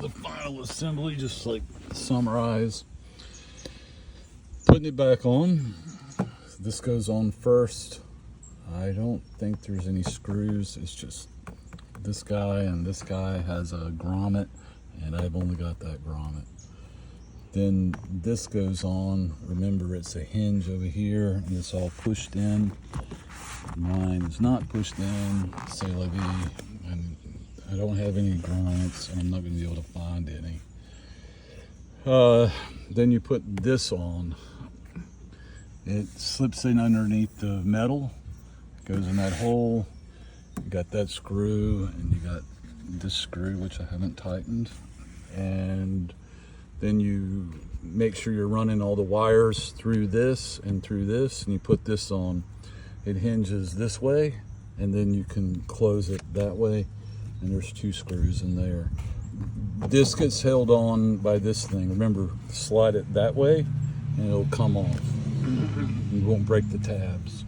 the final assembly, just like summarize. Putting it back on. This goes on first. I don't think there's any screws. It's just this guy, and this guy has a grommet, and I've only got that grommet. Then this goes on. Remember, it's a hinge over here, and it's all pushed in. Mine is not pushed in, c'est la vie, and I don't have any grommets, and I'm not going to be able to find any. Then you put this on. It slips in underneath the metal, goes in that hole. You got that screw, and you got this screw, which I haven't tightened. And then you make sure you're running all the wires through this and through this, and you put this on. It hinges this way, and then you can close it that way, and there's 2 screws in there. This gets held on by this thing. Remember, slide it that way, and it'll come off. You won't break the tabs.